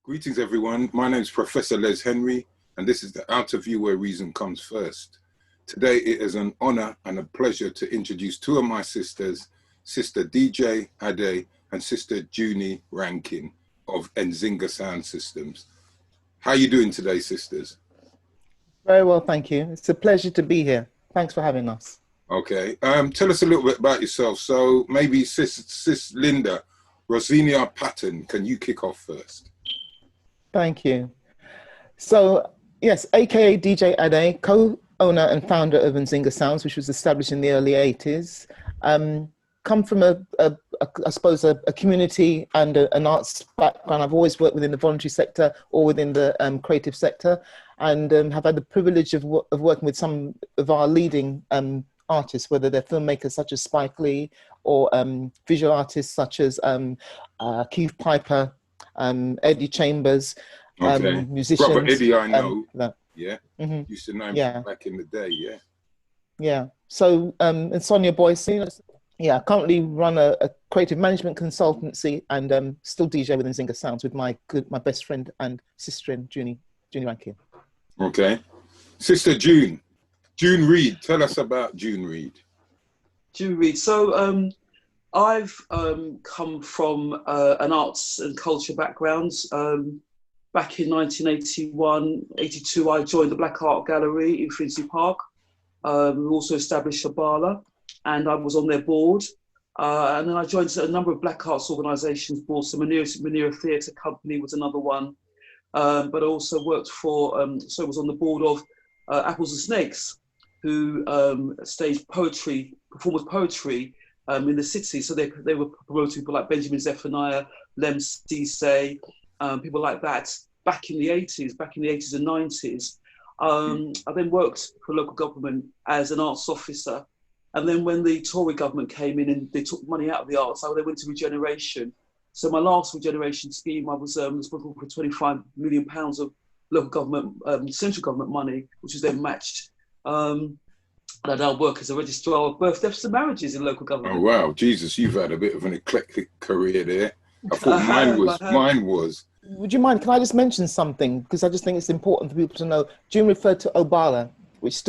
Greetings, everyone. My name is Professor Les Henry, and this is the Outerview where reason comes first. Today, it is an honor and a pleasure to introduce two of my sisters, Sister DJ Ade and Sister Junie Rankin of NZINGA Sound Systems. How are you doing today, sisters? Very well, thank you. It's a pleasure to be here. Thanks for having us. Okay. Tell us a little bit about yourself. So maybe Sis Lynda, Rosenior-Patten, can you kick off first? Thank you. So, yes, AKA DJ Ade, co-owner and founder of NZINGA Soundz, which was established in the early 80s. Come from I suppose, a community and an arts background. I've always worked within the voluntary sector or within the creative sector, and have had the privilege of working with some of our leading artists, whether they're filmmakers such as Spike Lee or visual artists such as Keith Piper, Eddie Chambers, musicians. Brother Eddie, I know. Yeah. Used to know him back in the day, Yeah. So, and Sonia Boyce, yeah, currently run a creative management consultancy and still DJ within NZINGA Soundz with my best friend and sister in Junie Rankin. Okay. Sister June Reid, tell us about June Reid. June Reid. So I've come from an arts and culture background. Back in 1981, 82, I joined the Black Art Gallery in Finsbury Park. We also established Shabala, and I was on their board. And then I joined a number of Black Arts organisations boards. So Manera Theatre Company was another one. But I also worked for, so I was on the board of Apples and Snakes, who staged poetry, performed poetry in the city. So they were promoting people like Benjamin Zephaniah, Lem Cisse, people like that, back in the 80s and 90s. I then worked for local government as an arts officer. And then when the Tory government came in and they took money out of the arts, they went to regeneration. So my last regeneration scheme, I was responsible for £25 million of local government, central government money, which was then matched. And I now work as a registrar of birth, deaths and marriages in local government. Oh, wow. Jesus, you've had a bit of an eclectic career there. I thought mine was. Would you mind, can I just mention something? Because I just think it's important for people to know. June referred to OBALA, which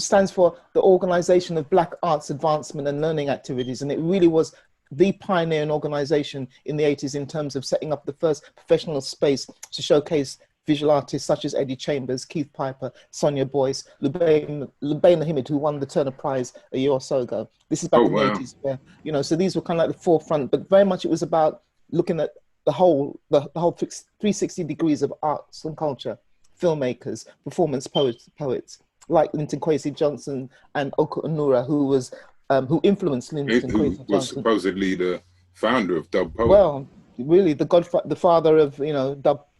stands for the Organisation of Black Arts Advancement and Learning Activities. And it really was the pioneering organisation in the 80s in terms of setting up the first professional space to showcase visual artists such as Eddie Chambers, Keith Piper, Sonia Boyce, Lubaina Hamid, who won the Turner Prize a year or so ago. This is back in the 80s, where, so these were kind of like the forefront, but very much it was about looking at the whole 360 degrees of arts and culture, filmmakers, performance poets like Linton Kwesi Johnson and Oka Onura, who influenced Linton Kwesi Johnson. Who was supposedly the founder of dub poetry. Well, really the father of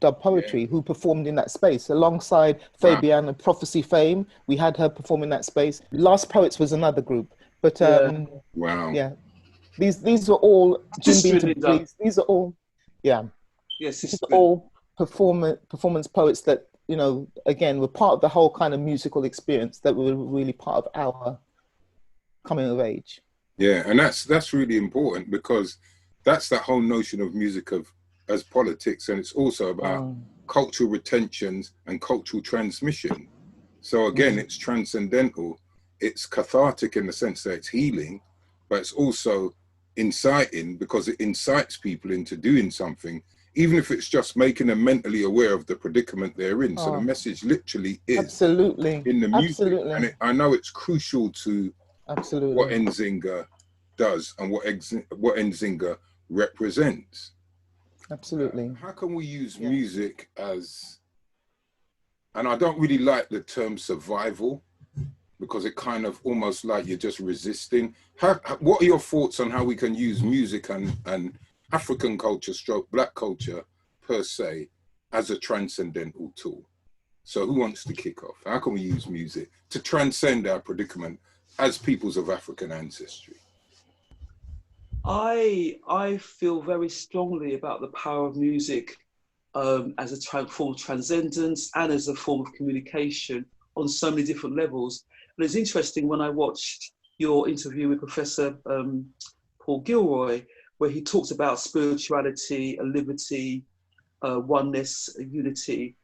dub poetry, who performed in that space alongside Fabian and Prophecy fame. We had her perform in that space. Last Poets was another group, but these were all these are all these are all performance poets that again were part of the whole kind of musical experience that were really part of our coming of age. Yeah, and that's really important, because that's that whole notion of music as politics, and it's also about cultural retentions and cultural transmission. So again, it's transcendental, it's cathartic in the sense that it's healing, but it's also inciting, because it incites people into doing something, even if it's just making them mentally aware of the predicament they're in. So the message literally is in the music. And I know it's crucial to what NZINGA does and what NZINGA represents. Absolutely. How can we use music as, and I don't really like the term survival, because it kind of almost like you're just resisting. What are your thoughts on how we can use music and African culture / Black culture per se as a transcendental tool? So who wants to kick off? How can we use music to transcend our predicament as peoples of African ancestry? I feel very strongly about the power of music as a form of transcendence and as a form of communication on so many different levels. And it's interesting, when I watched your interview with Professor Paul Gilroy, where he talks about spirituality and liberty, oneness, unity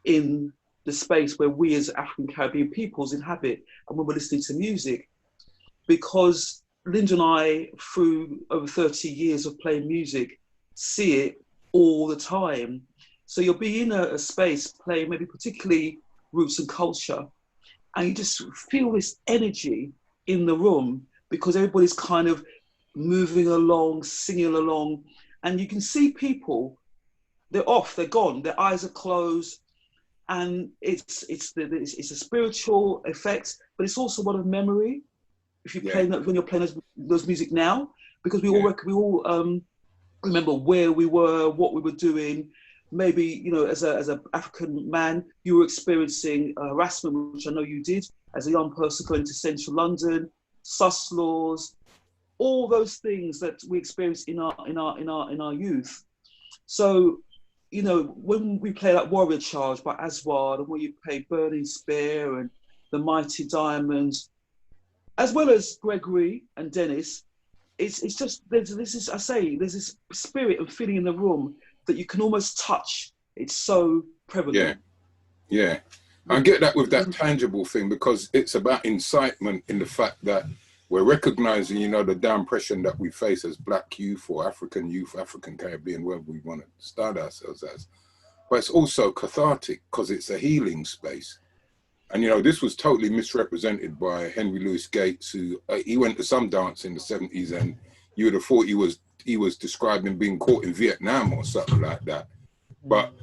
in the space where we as African Caribbean peoples inhabit, and when we're listening to music. Because Lynda and I, through over 30 years of playing music, see it all the time. So you'll be in a space playing maybe particularly roots and culture, and you just feel this energy in the room because everybody's kind of moving along, singing along, and you can see people, they're off, they're gone, their eyes are closed, and it's a spiritual effect, but it's also one of memory. If you play that, when you're playing those music now, because we all remember where we were, what we were doing. Maybe, you know, as an African man, you were experiencing harassment, which I know you did as a young person going to central London, sus laws, all those things that we experienced in our youth. So, you know, when we play like Warrior Charge by Aswad, and when you play Burning Spear and The Mighty Diamonds, as well as Gregory and Dennis, it's just, there's this spirit and feeling in the room that you can almost touch. It's so prevalent. Yeah. I get that with that tangible thing, because it's about incitement in the fact that we're recognizing, you know, the down pressure that we face as Black youth or African youth, African Caribbean, wherever we want to start ourselves as. But it's also cathartic because it's a healing space. And, you know, this was totally misrepresented by Henry Louis Gates, who he went to some dance in the 70s, and you would have thought he was describing being caught in Vietnam or something like that. But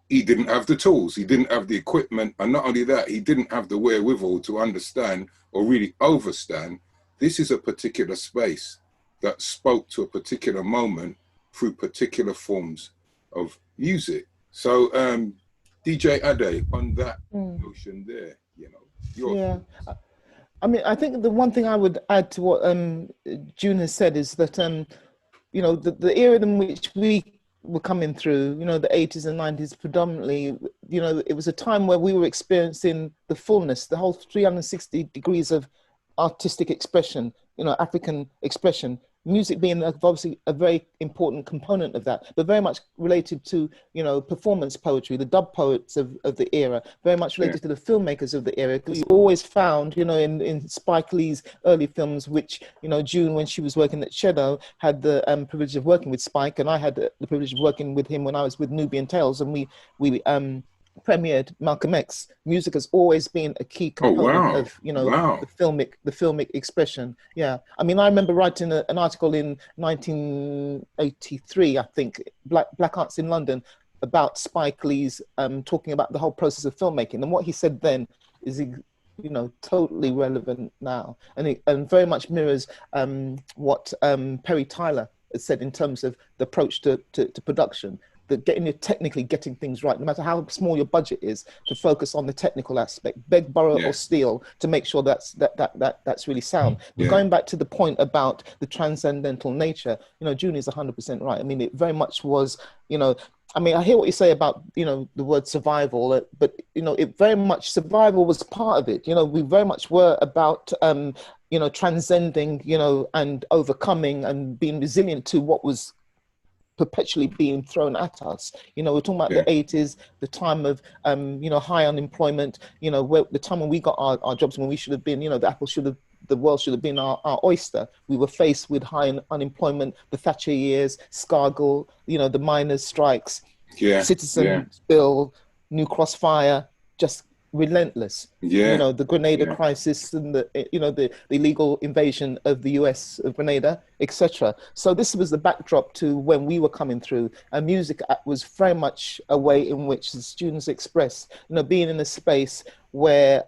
he didn't have the tools, he didn't have the equipment, and not only that, he didn't have the wherewithal to understand or really overstand this is a particular space that spoke to a particular moment through particular forms of music. So DJ Ade, on that notion there, you know. I mean, I think the one thing I would add to what June has said is that, you know, the era in which we were coming through, you know, the 80s and 90s predominantly, you know, it was a time where we were experiencing the fullness, the whole 360 degrees of artistic expression, you know, African expression, music being obviously a very important component of that, but very much related to, you know, performance poetry, the dub poets of the era, very much related to the filmmakers of the era. Because you always found, you know, in Spike Lee's early films, which, you know, June, when she was working at Shadow, had the privilege of working with Spike, and I had the privilege of working with him when I was with Nubian Tales, and we premiered Malcolm X. Music has always been a key component of, you know, the filmic expression. Yeah, I mean, I remember writing an article in 1983, I think, Black Arts in London, about Spike Lee's talking about the whole process of filmmaking, and what he said then is, you know, totally relevant now, and very much mirrors what Perry Tyler has said in terms of the approach to production. Technically getting things right, no matter how small your budget is, to focus on the technical aspect, beg, borrow, or steal, to make sure that's really sound. But going back to the point about the transcendental nature, you know, June is 100% right. I mean, it very much was, you know, I mean, I hear what you say about, you know, the word survival, but, you know, it very much, survival was part of it. You know, we very much were about, you know, transcending, you know, and overcoming and being resilient to what was perpetually being thrown at us. You know, we're talking about the 80s, the time of, you know, high unemployment, you know, the time when we got our jobs, when we should have been, you know, the world should have been our oyster. We were faced with high unemployment, the Thatcher years, Scargill, you know, the miners' strikes, Citizens Bill, New Crossfire, just relentless. You know, the Grenada crisis and the, you know, the illegal invasion of the US of Grenada, etc. So this was the backdrop to when we were coming through, and music was very much a way in which the students expressed, you know, being in a space where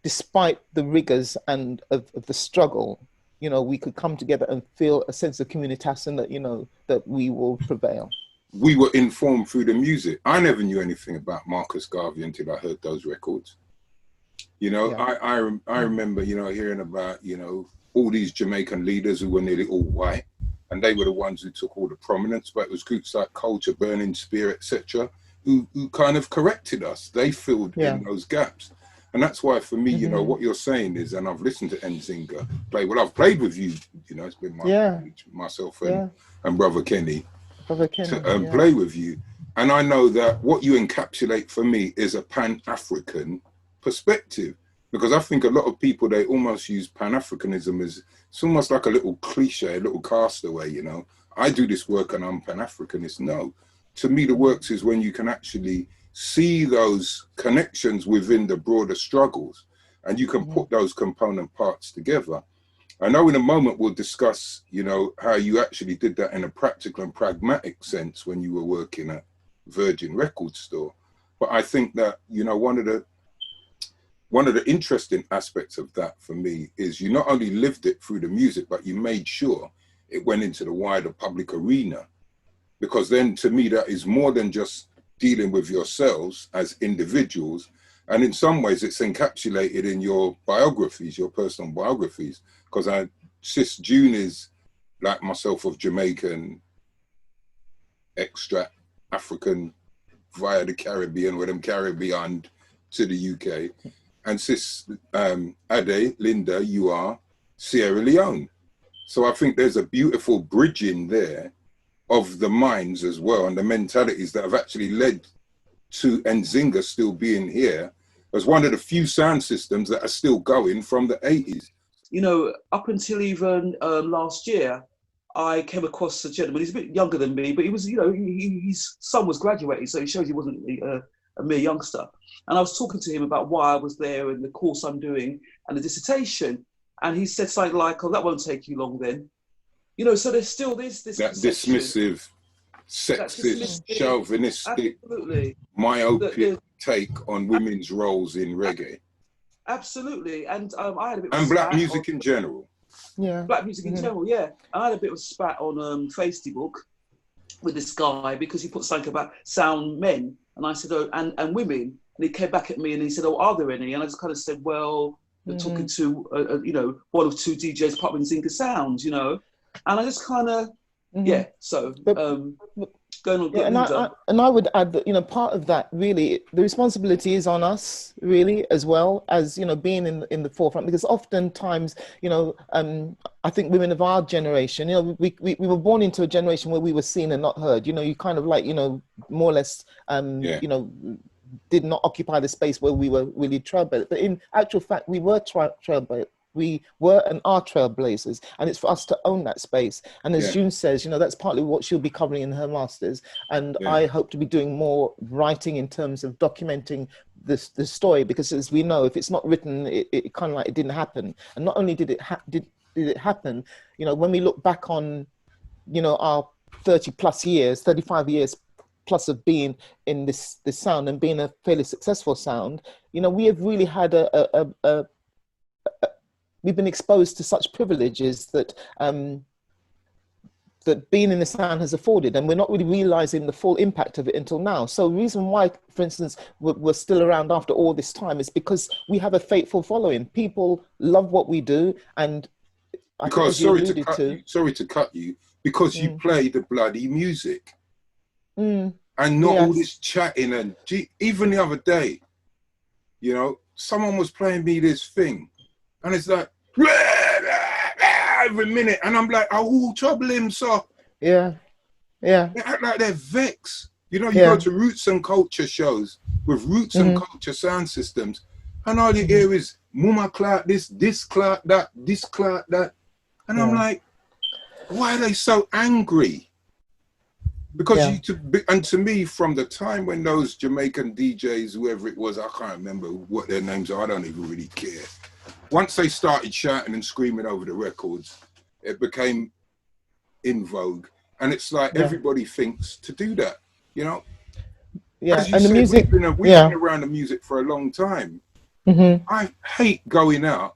despite the rigors and of the struggle, you know, we could come together and feel a sense of communitas, and that, you know, that we will prevail. We were informed through the music. I never knew anything about Marcus Garvey until I heard those records. You know, I remember, you know, hearing about, you know, all these Jamaican leaders who were nearly all white, and they were the ones who took all the prominence, but it was groups like Culture, Burning Spear, etc., who kind of corrected us. They filled in those gaps. And that's why, for me, you know, what you're saying is, and I've listened to NZINGA play, well, I've played with you, you know, it's been myself and Brother Kenny. to play with you. And I know that what you encapsulate for me is a Pan-African perspective, because I think a lot of people, they almost use Pan-Africanism as, it's almost like a little cliche, a little castaway, you know. I do this work and I'm Pan-Africanist. No, to me the works is when you can actually see those connections within the broader struggles, and you can put those component parts together. I know in a moment we'll discuss, you know, how you actually did that in a practical and pragmatic sense when you were working at Virgin Record Store. But I think that, you know, one of the interesting aspects of that for me is you not only lived it through the music, but you made sure it went into the wider public arena. Because then to me, that is more than just dealing with yourselves as individuals. And in some ways it's encapsulated in your biographies, your personal biographies. Because Sis June is like myself, of Jamaican extract, African via the Caribbean, with them Caribbean to the UK. And Sis Ade, Lynda, you are Sierra Leone. So I think there's a beautiful bridging there of the minds as well, and the mentalities that have actually led to NZINGA still being here as one of the few sound systems that are still going from the 80s. You know, up until even last year, I came across a gentleman. He's a bit younger than me, but he was, you know, his son was graduating, so it shows he wasn't a mere youngster. And I was talking to him about why I was there and the course I'm doing and the dissertation. And he said something like, "Oh, that won't take you long then." You know, so there's still this that dismissive, sexist, chauvinistic, myopic take on women's roles in reggae. Absolutely, and I had a bit. And black music in general. Yeah, black music in general. Yeah, I had a bit of a spat on Facebook with this guy because he put something about sound men, and I said, "Oh, and women," and he came back at me and he said, "Oh, are there any?" And I just kind of said, "Well, they're talking to you know, one of two DJs, part of NZINGA Sounds, you know," and I just kind of yeah. So going on. And I would add that, you know, part of that really, the responsibility is on us really, as well as, you know, being in the forefront, because oftentimes, you know, I think women of our generation, you know, we were born into a generation where we were seen and not heard. You know, you kind of like, you know, more or less, you know, did not occupy the space where we were really trailblazers. But in actual fact, we were trailblazers. We were and are trailblazers, and it's for us to own that space. And as June says, you know, that's partly what she'll be covering in her masters. And I hope to be doing more writing in terms of documenting the story, because as we know, if it's not written, it kind of like it didn't happen. And not only did it happen, you know, when we look back on, you know, our 35 years plus of being in this sound and being a fairly successful sound, you know, we have really had we've been exposed to such privileges that that being in the sound has afforded, and we're not really realizing the full impact of it until now. So the reason why, for instance, we're still around after all this time is because we have a faithful following. People love what we do, and because sorry to cut you, because you play the bloody music, and not all this chatting. And even the other day, you know, someone was playing me this thing. And it's like, every minute. And I'm like, oh, trouble him, so. Yeah. They act like they're vexed. You know, you go to roots and culture shows with roots and culture sound systems, and all you hear is, Mama Clark this Clark that, this Clark that. And I'm like, why are they so angry? Because to me, from the time when those Jamaican DJs, whoever it was, I can't remember what their names are, I don't even really care. Once they started shouting and screaming over the records, it became in vogue. And it's like everybody thinks to do that, you know? Yeah, as you and said, the music, we've been around the music for a long time. I hate going out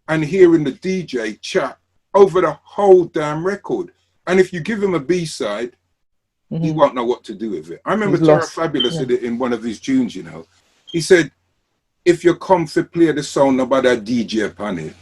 and hearing the DJ chat over the whole damn record. And if you give him a B-side, he won't know what to do with it. I remember Terra Fabulous did it in one of his tunes, you know. He said, if you come to play the song about a DJ upon it.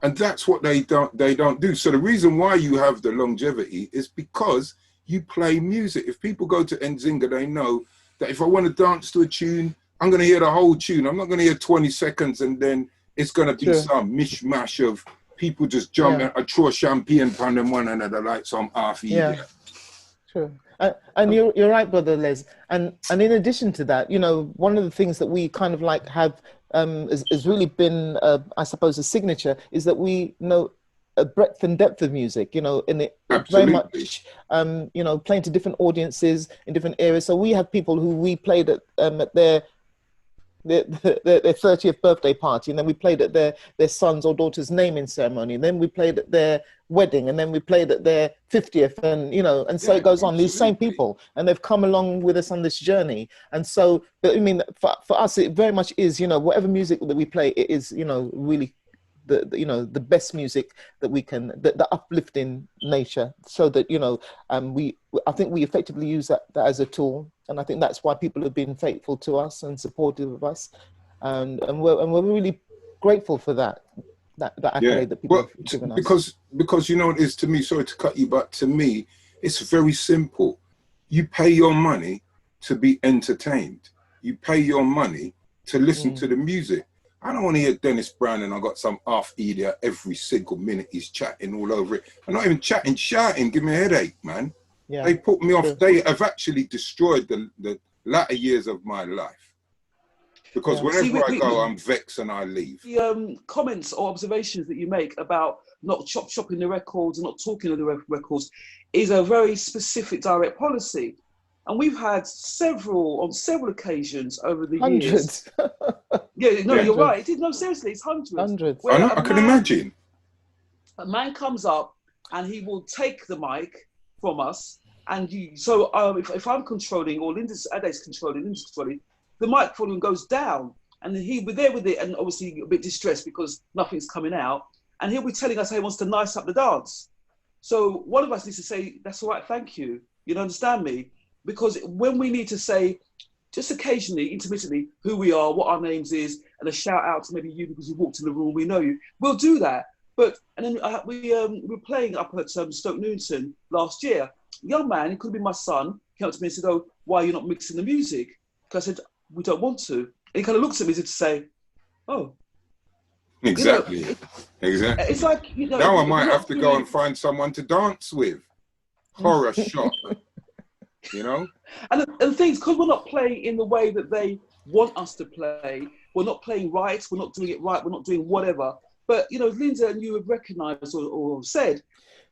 And that's what they don't do. So the reason why you have the longevity is because you play music. If people go to NZINGA, they know that if I want to dance to a tune, I'm going to hear the whole tune. I'm not going to hear 20 seconds and then it's going to be some mishmash of people just jump and I throw champagne upon them one another like some half idiot. Yeah, true. And you're right, Brother Les. And in addition to that, you know, one of the things that we kind of like have has really been, I suppose, a signature is that we know a breadth and depth of music, you know, and it very much, you know, playing to different audiences in different areas. So we have people who we played at their 30th birthday party, and then we played at their son's or daughter's naming ceremony, and then we played at their wedding, and then we played at their 50th, and you know, and so it goes on. These same people, and they've come along with us on this journey. And so, I mean, for us, it very much is, you know, whatever music that we play, it is, you know, really the best music that we can, the uplifting nature, so that, you know, I think we effectively use that as a tool, and I think that's why people have been faithful to us and supportive of us, and we're really grateful for that accolade that people have given us. Because you know it is, to me, sorry to cut you, but to me it's very simple. You pay your money to be entertained. You pay your money to listen to the music. I don't want to hear Dennis Brown and I got some half idiot every single minute he's chatting all over it. I'm not even chatting, shouting, give me a headache, man. Yeah, they put me off. They have actually destroyed the latter years of my life. Because whenever I go, I'm vexed and I leave. The comments or observations that you make about not shopping the records and not talking of the records is a very specific direct policy. And we've had on several occasions over the years. Yeah, no, you're right. No, seriously, it's hundreds. I can imagine. A man comes up and he will take the mic from us. And if I'm controlling, or Lynda's controlling, the mic volume goes down. And then he'll be there with it, and obviously a bit distressed because nothing's coming out. And he'll be telling us how he wants to nice up the dance. So one of us needs to say, that's all right, thank you. You understand me? Because when we need to say, just occasionally, intermittently, who we are, what our names is, and a shout out to maybe you because you walked in the room, we know you, we'll do that. But, and then we were playing up at Stoke Newington last year. A young man, he could have been my son, came up to me and said, oh, why are you not mixing the music? Because I said, we don't want to. And he kind of looks at me as if to say, oh. Exactly, you know, exactly. It's like, you know, now I might have to go and find someone to dance with. Horror shock. You know, and the things, because we're not playing in the way that they want us to play, we're not playing right, we're not doing it right, we're not doing whatever. But you know, Lynda and you have recognised or said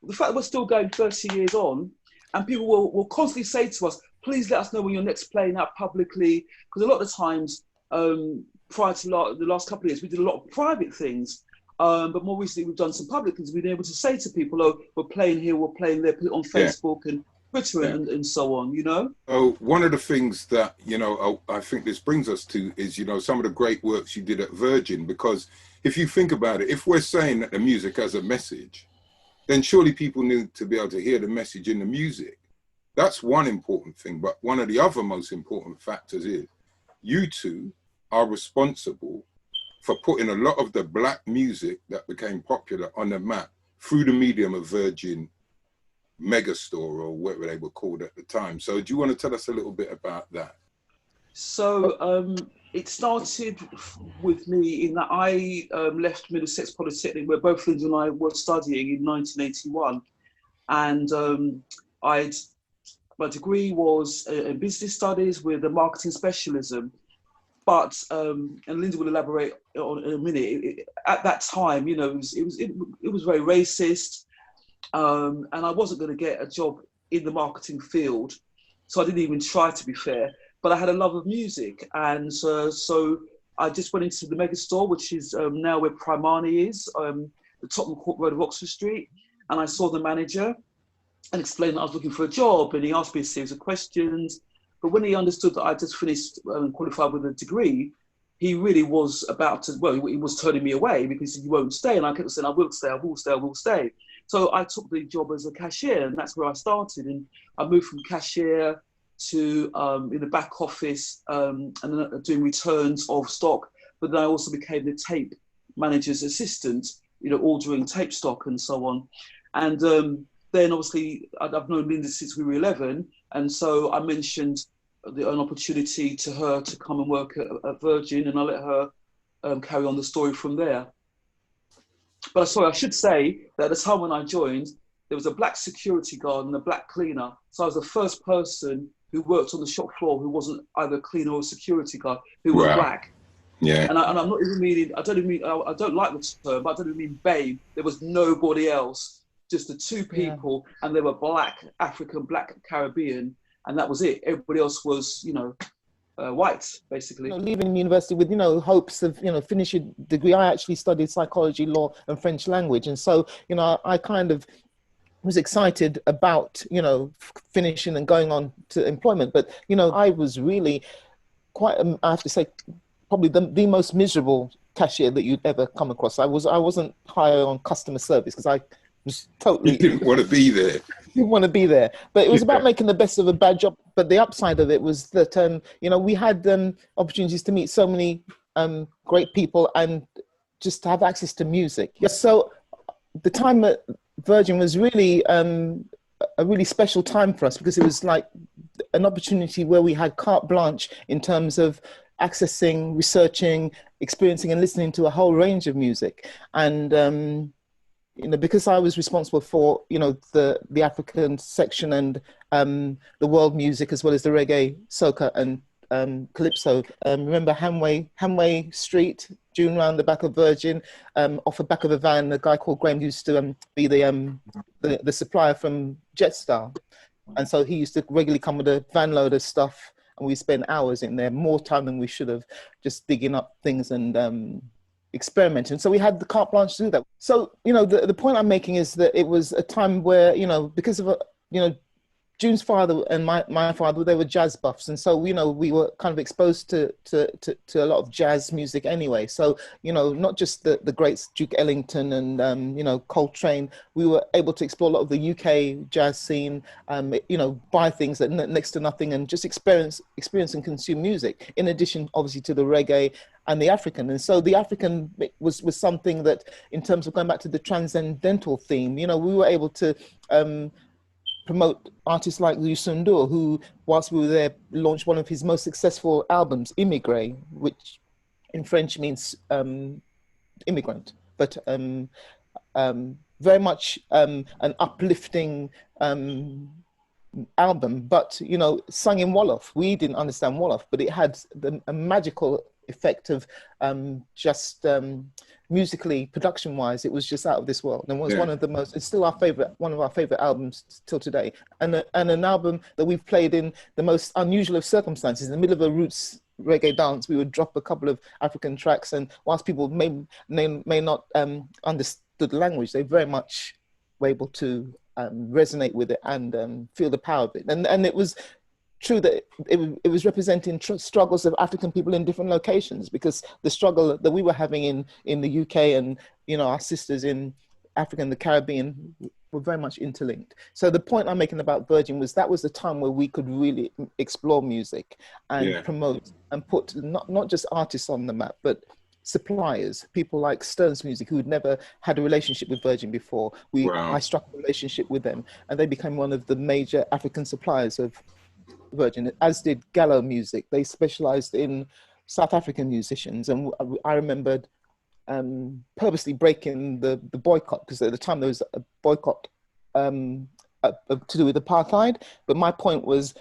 the fact that we're still going 30 years on, and people will constantly say to us, please let us know when you're next playing out publicly, because a lot of the times prior to the last couple of years we did a lot of private things, but more recently we've done some public things. We've been able to say to people, oh, we're playing here, we're playing there, put it on Facebook and Twitter and so on, you know? Oh, one of the things that, you know, I think this brings us to is, you know, some of the great works you did at Virgin, because if you think about it, if we're saying that the music has a message, then surely people need to be able to hear the message in the music. That's one important thing. But one of the other most important factors is you two are responsible for putting a lot of the black music that became popular on the map through the medium of Virgin Megastore, or whatever they were called at the time. So do you want to tell us a little bit about that? So it started with me in that I left Middlesex Polytechnic, where both Lynda and I were studying in 1981. And my degree was in business studies with a marketing specialism. But, and Lynda will elaborate on in a minute, at that time, you know, it was very racist. And I wasn't going to get a job in the marketing field, so I didn't even try, to be fair. But I had a love of music, and so I just went into the Megastore, which is now where Primani is, the Tottenham Court Road of Oxford Street. And I saw the manager and explained that I was looking for a job, and he asked me a series of questions. But when he understood that I just finished qualified with a degree, he really was about to, well, he was turning me away because he said, you won't stay. And I kept saying, I will stay, I will stay, I will stay. So I took the job as a cashier, and that's where I started. And I moved from cashier to in the back office and then doing returns of stock. But then I also became the tape manager's assistant, you know, ordering tape stock and so on. And then obviously I've known Lynda since we were 11. And so I mentioned an opportunity to her to come and work at Virgin, and I let her carry on the story from there. But sorry, I should say that at the time when I joined, there was a black security guard and a black cleaner. So I was the first person who worked on the shop floor who wasn't either a cleaner or a security guard, who was black. Yeah. And I'm not even meaning, I don't like the term, but I don't even mean babe. There was nobody else, just the two people, and they were black, African, black Caribbean, and that was it. Everybody else was, you know, white, basically. You know, leaving university with, you know, hopes of, you know, finishing a degree. I actually studied psychology, law and French language. And so, you know, I kind of was excited about, you know, finishing and going on to employment. But, you know, I was really quite, I have to say, probably the most miserable cashier that you'd ever come across. I wasn't high on customer service because I was totally... You didn't want to be there. Didn't want to be there. But it was about making the best of a bad job. But the upside of it was that, you know, we had opportunities to meet so many great people and just to have access to music. So the time at Virgin was really a really special time for us because it was like an opportunity where we had carte blanche in terms of accessing, researching, experiencing and listening to a whole range of music. And you know, because I was responsible for, you know, the African section and the world music, as well as the reggae, soca and calypso. Remember Hanway Street, June round the back of Virgin, off the back of a van, a guy called Graham used to be the supplier from Jetstar. And so he used to regularly come with a van load of stuff, and we spent hours in there, more time than we should have, just digging up things and experimenting. So we had the carte blanche to do that. So, you know, the point I'm making is that it was a time where, you know, because of, you know, June's father and my father, they were jazz buffs. And so, you know, we were kind of exposed to a lot of jazz music anyway. So, you know, not just the greats, Duke Ellington and, you know, Coltrane, we were able to explore a lot of the UK jazz scene, you know, buy things at next to nothing and just experience and consume music, in addition, obviously, to the reggae and the African. And so the African was something that, in terms of going back to the transcendental theme, you know, we were able to promote artists like Lusundur, who, whilst we were there, launched one of his most successful albums, Immigré, which in French means immigrant, but very much an uplifting album, but, you know, sung in Wolof. We didn't understand Wolof, but it had a magical effect of just musically, production-wise, it was just out of this world, and was one of the most. It's still one of our favorite albums till today, and an album that we've played in the most unusual of circumstances. In the middle of a roots reggae dance, we would drop a couple of African tracks, and whilst people may not understood the language, they very much were able to resonate with it and feel the power of it, and it was true that it was representing struggles of African people in different locations, because the struggle that we were having in the UK and, you know, our sisters in Africa and the Caribbean were very much interlinked. So the point I'm making about Virgin was that was the time where we could really explore music and promote and put not just artists on the map, but suppliers, people like Soundz Music, who had never had a relationship with Virgin before. I struck a relationship with them, and they became one of the major African suppliers of Virgin, as did Gallo Music. They specialized in South African musicians, and I remembered purposely breaking the boycott, because at the time there was a boycott to do with apartheid. But my point was,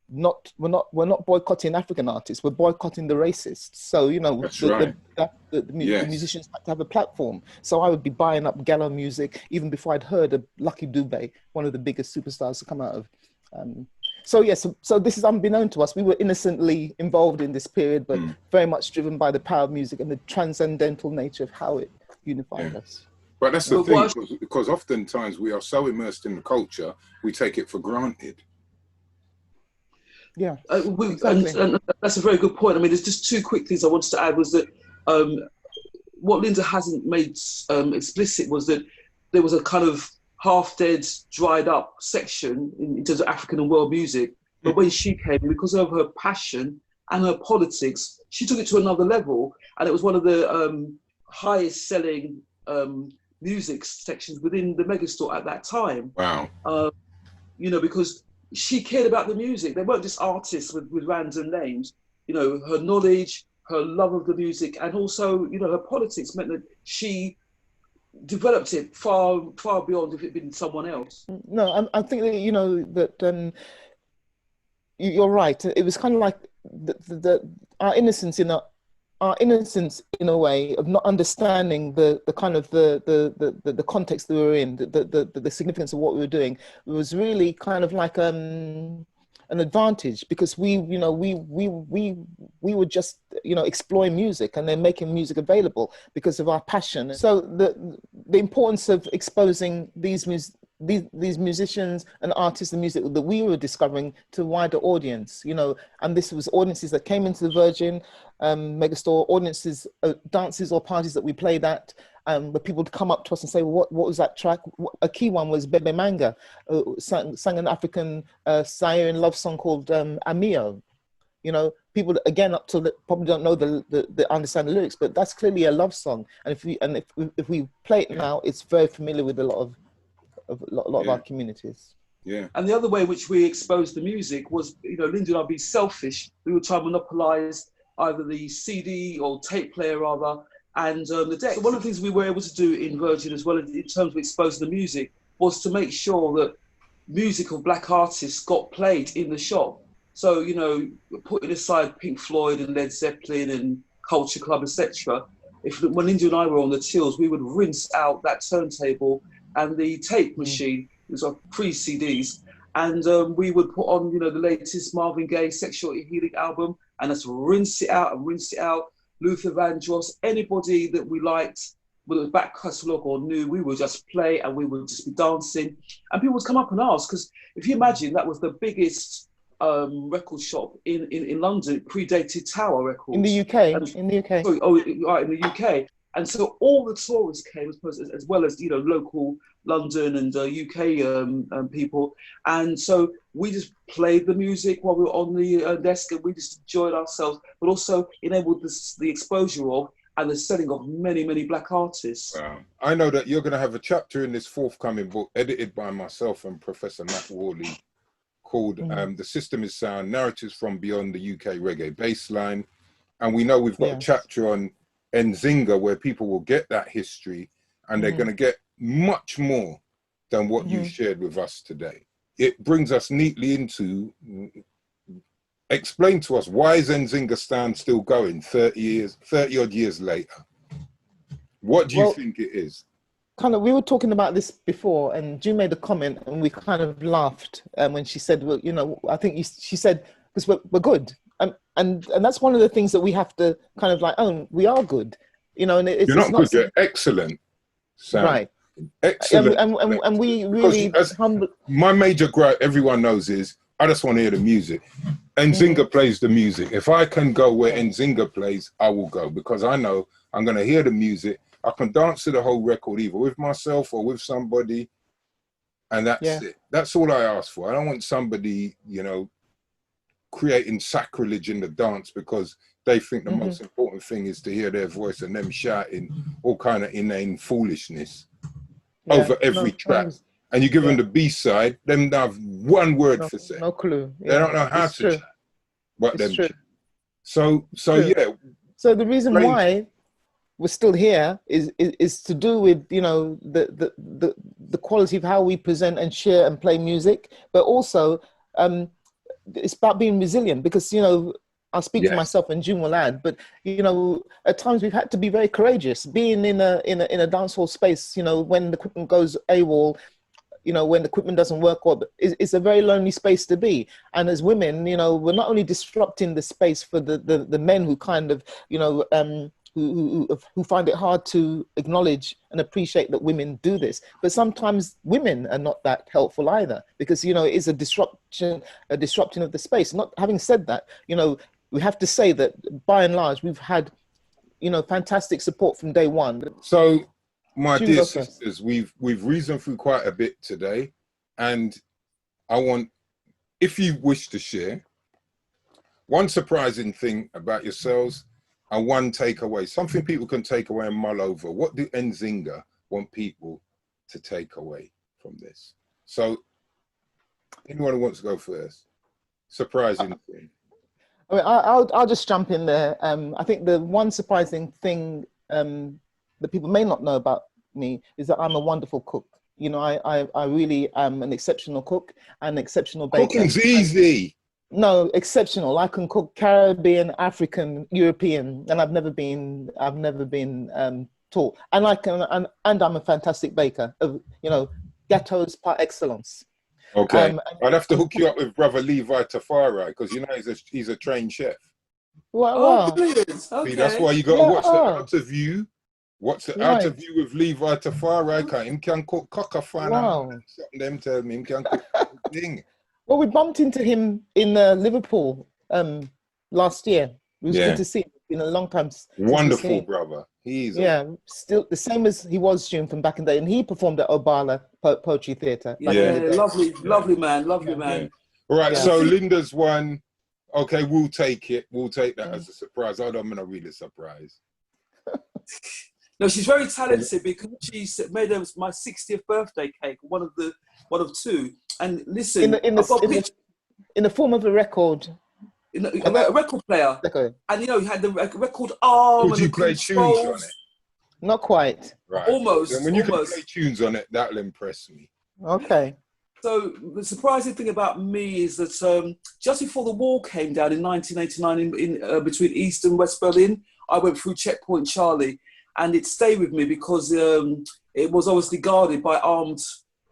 we're not boycotting African artists, we're boycotting the racists. So, you know, the musicians had to have a platform. So I would be buying up Gallo Music even before I'd heard of Lucky Dube, one of the biggest superstars to come out of. So yes, so this is unbeknown to us. We were innocently involved in this period, but very much driven by the power of music and the transcendental nature of how it unified us. But that's the thing, because oftentimes we are so immersed in the culture, we take it for granted. Yeah, exactly. and that's a very good point. I mean, there's just two quick things I wanted to add. Was that what Lynda hasn't made explicit was that there was a kind of half-dead, dried-up section in terms of African and world music. But when she came, because of her passion and her politics, she took it to another level. And it was one of the highest-selling music sections within the megastore at that time. Wow. You know, because she cared about the music. They weren't just artists with random names. You know, her knowledge, her love of the music, and also, you know, her politics meant that she developed it far beyond if it had been someone else. No, I think that, you know, that you're right. It was kind of like our innocence in a way of not understanding the kind of the context that we were in, the significance of what we were doing. It was really kind of like an advantage, because we were just, you know, exploring music and then making music available because of our passion. So the importance of exposing these musicians and artists and music that we were discovering to a wider audience, you know, and this was audiences that came into the Virgin Megastore, audiences, dances or parties that we played at, but people would come up to us and say, well, what was that track? A key one was Bebe Manga, sang an African Saharian love song called Amio. You know, people again up to probably don't know the understand the lyrics, but that's clearly a love song. And if we play it now, it's very familiar with a lot of our communities. Yeah. And the other way in which we exposed the music was, you know, Lynda and I, be selfish. We would try and monopolise either the CD or tape player rather, and the deck. So one of the things we were able to do in Virgin, as well as in terms of exposing the music, was to make sure that music of black artists got played in the shop. So, you know, putting aside Pink Floyd and Led Zeppelin and Culture Club, etc., when Lynda and I were on the tills, we would rinse out that turntable and the tape machine. It was pre-CDs, and we would put on, you know, the latest Marvin Gaye Sexual Healing album, and just rinse it out and rinse it out. Luther Vandross, anybody that we liked, whether it was back catalogue or new, we would just play and we would just be dancing. And people would come up and ask, because if you imagine, that was the biggest record shop in London. It predated Tower Records. In the UK, in the UK. Right, in the UK. And so all the tourists came, as well as, you know, local London and UK people. And so we just played the music while we were on the desk, and we just enjoyed ourselves, but also enabled the exposure of and the selling of many, many black artists. Wow. I know that you're going to have a chapter in this forthcoming book, edited by myself and Professor Matt Worley, called The System is Sound, Narratives from Beyond the UK Reggae Baseline. And we know we've got a chapter on NZINGA, where people will get that history, and they're going to get much more than what you shared with us today. It brings us neatly into, explain to us, why is NZINGA Stand still going 30 odd years later? What do you think it is? Kind of, we were talking about this before, and June made a comment, and we kind of laughed when she said, well, you know, I think she said, because we're good. And that's one of the things that we have to kind of like own. We are good, you know. And it's, you're not good. You're excellent, Sam. Right. Excellent. And we really my major gripe, everyone knows, is I just want to hear the music. NZINGA plays the music. If I can go where NZINGA plays, I will go, because I know I'm going to hear the music. I can dance to the whole record, either with myself or with somebody, and that's it. That's all I ask for. I don't want somebody, you know, creating sacrilege in the dance because they think the most important thing is to hear their voice and them shouting all kind of inane foolishness over every track. And you give them the B-side, them have one word for say. No clue. They don't know how to chat. But them. So So the reason why we're still here is to do with, you know, the quality of how we present and share and play music, but also it's about being resilient, because, you know, I'll speak for myself and June will add, but, you know, at times we've had to be very courageous. Being in a dance hall space, you know, when the equipment goes AWOL, you know, when the equipment doesn't work, it's a very lonely space to be. And as women, you know, we're not only disrupting the space for the men who kind of, you know, who find it hard to acknowledge and appreciate that women do this, but sometimes women are not that helpful either, because, you know, it is a disruption of the space. Not having said that, you know, we have to say that by and large we've had, you know, fantastic support from day one. So, my dear sisters, we've reasoned through quite a bit today, and I want, if you wish to share, one surprising thing about yourselves and one takeaway, something people can take away and mull over. What do NZINGA want people to take away from this? So, anyone who wants to go first? Surprising thing. I mean, I'll just jump in there. I think the one surprising thing that people may not know about me is that I'm a wonderful cook. You know, I really am an exceptional cook and exceptional baker. Cooking's easy. No, exceptional. I can cook Caribbean, African, European, and I've never been taught. And I can, and I'm a fantastic baker of, you know, gâteaux par excellence. Okay, I'd have to hook you up with brother Levi Tafari, because you know he's a trained chef. Wow. Brilliant. Okay. See, that's why you got to watch the Outerview. Watch the Outerview with Levi Tafari. Him can cook cockafana. Wow. Them tell me him can cook thing. Well, we bumped into him in Liverpool last year. It was good to see him. It's been a long time. Wonderful brother. He's still the same as he was, June, from back in the day, and he performed at Obala Poetry Theatre. Lovely man. All right, so Lynda's one. Okay, we'll take it. We'll take that as a surprise. I'm not really surprised. No, she's very talented because she made my 60th birthday cake, one of two. And listen, in the form of a record. A record player. Okay. And you know, he had the record arm. Could you play tunes on it? Not quite. Right. Almost. And when you can play tunes on it, that'll impress me. Okay. So the surprising thing about me is that just before the wall came down in 1989 in between East and West Berlin, I went through Checkpoint Charlie, and it stayed with me because it was obviously guarded by armed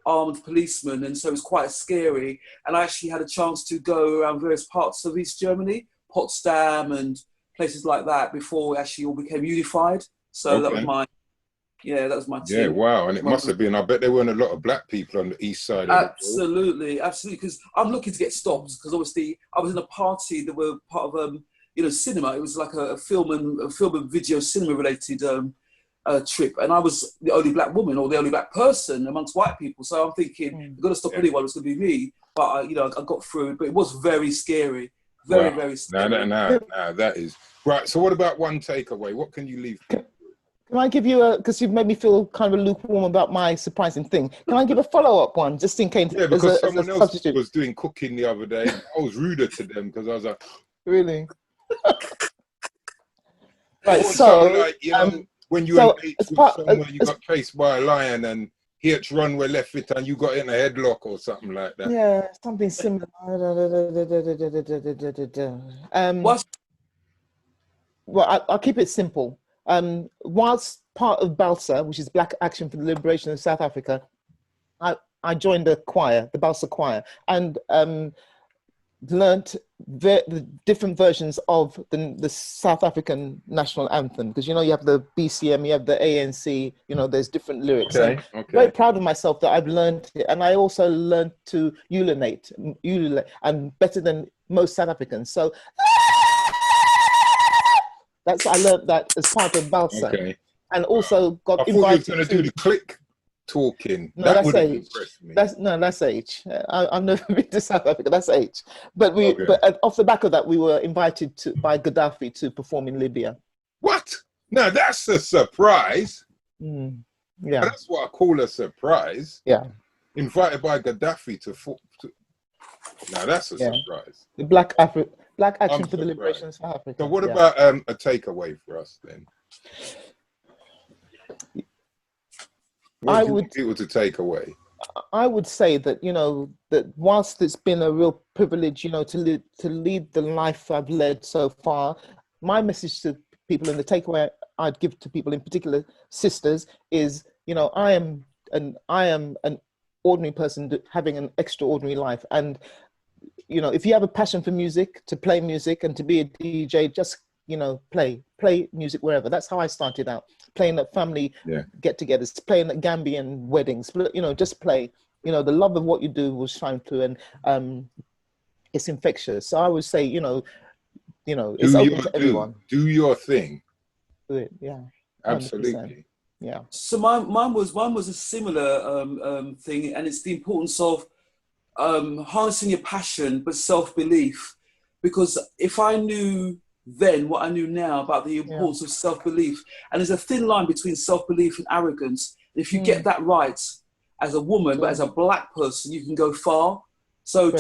policemen, and so it was quite scary. And I actually had a chance to go around various parts of East Germany, Potsdam and places like that, before it actually all became unified. So that was my team. Yeah, wow. And it must have been, I bet there weren't a lot of black people on the east side. Absolutely, because I'm looking to get stopped, because obviously I was in a party that were part of cinema. It was like a film and video cinema related trip, and I was the only black woman or the only black person amongst white people. So I'm thinking, I've got to stop anyone. It's going to be me. But I got through it. But it was very scary, very scary. No, that is right. So what about one takeaway? What can you leave? Can I give you because you've made me feel kind of lukewarm about my surprising thing. Can I give a follow-up one, just in case? Yeah, because someone else was doing cooking the other day. I was ruder to them because I was like, really? Right. So, like, when you engaged with someone, you got chased by a lion and he had run where left it and you got in a headlock or something like that. Yeah, something similar. Well, I'll keep it simple. Whilst part of BALSA, which is Black Action for the Liberation of South Africa, I joined the choir, the BALSA choir, and learnt the different versions of the South African national anthem, because you have the BCM, you have the ANC, there's different lyrics. Okay. Very proud of myself that I've learned it, and I also learned to ululate, and better than most South Africans. So I learned that as part of BALSA. Okay. And also got invited. I thought you were going to do the click talking. No, that's age. That's age. I've never been to South Africa. That's age. But but off the back of that, we were invited by Gaddafi to perform in Libya. What? No, that's a surprise. Yeah, that's what I call a surprise. Yeah, invited by Gaddafi to. Now that's a surprise. The Black Action for the Liberation of South Africa. So what about a takeaway for us then? What would people to take away? I would say that that whilst it's been a real privilege, to lead the life I've led so far, my message to people and the takeaway I'd give to people, in particular sisters, is I am an ordinary person having an extraordinary life, and if you have a passion for music, to play music and to be a DJ, just play music wherever. That's how I started out, playing at family get-togethers, playing at Gambian weddings. Just play. The love of what you do will shine through, and it's infectious. So I would say, it's open to everyone. Do your thing. Do it, yeah. Absolutely. 100%. Yeah. So mine was a similar thing, and it's the importance of harnessing your passion but self-belief, because if I knew then what I knew now about the importance of self-belief, and there's a thin line between self-belief and arrogance. If you get that right as a woman, but as a black person, you can go far. So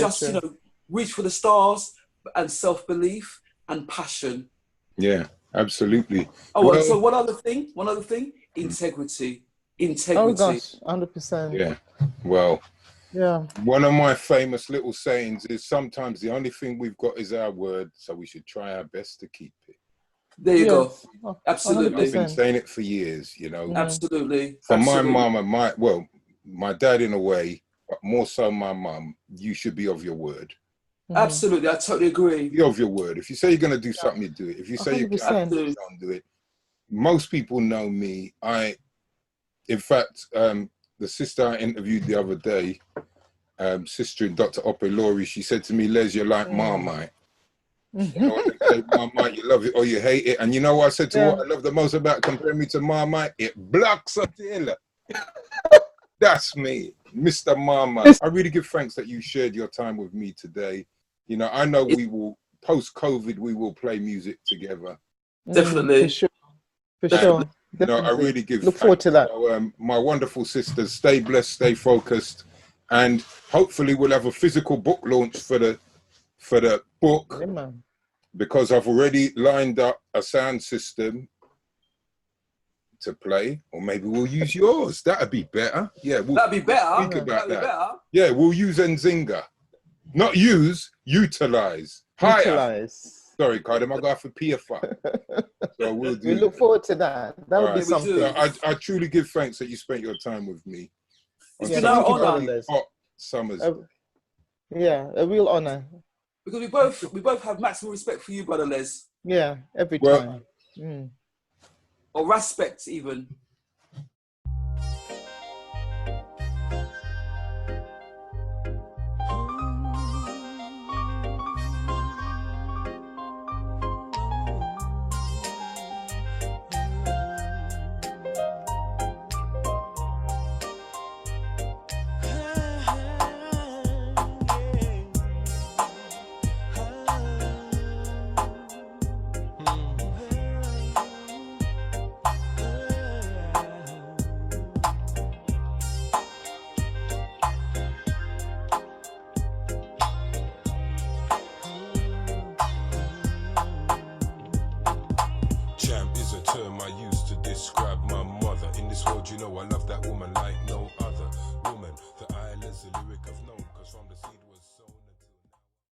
reach for the stars, and self-belief and passion. Yeah, absolutely. So one other thing, integrity. integrity. Oh gosh, 100%. Yeah. Well, Yeah. one of my famous little sayings is sometimes the only thing we've got is our word, so we should try our best to keep it. There you go. Oh, Absolutely. I've been saying it for years, you know. Absolutely. For my Absolutely. mum and my dad in a way, but more so my mum, you should be of your word. Absolutely, I totally agree. Be of your word. If you say you're going to do something, you do it. If you say you can't do it, don't do it. Most people know me. In fact, the sister I interviewed the other day, sister in Dr. Ope Laurie, she said to me, Les, you're like Marmite. You know what they say, Marmite, you love it or you hate it. And you know what I said to what I love the most about comparing me to Marmite? It blocks a tailor. That's me, Mr. Marmite. I really give thanks that you shared your time with me today. You know, I know we will, post-COVID, we will play music together. Definitely. For sure. For sure. You know, I really give Look forward to that. So, my wonderful sisters, stay blessed, stay focused, and hopefully we'll have a physical book launch for the book, because I've already lined up a sound system to play, or maybe we'll use yours. That'd be better. Yeah, that'd be better. Think about that. Yeah, we'll use NZINGA. Not use, utilize. Utilize. Sorry, Cardim, I got for PFI. So we'll do. We look forward to that. That would be something. So I truly give thanks that you spent your time with me. It's been our honor. Hot summers. A real honor. Because we both have maximum respect for you, brother Les. Yeah, every time. Or respect even.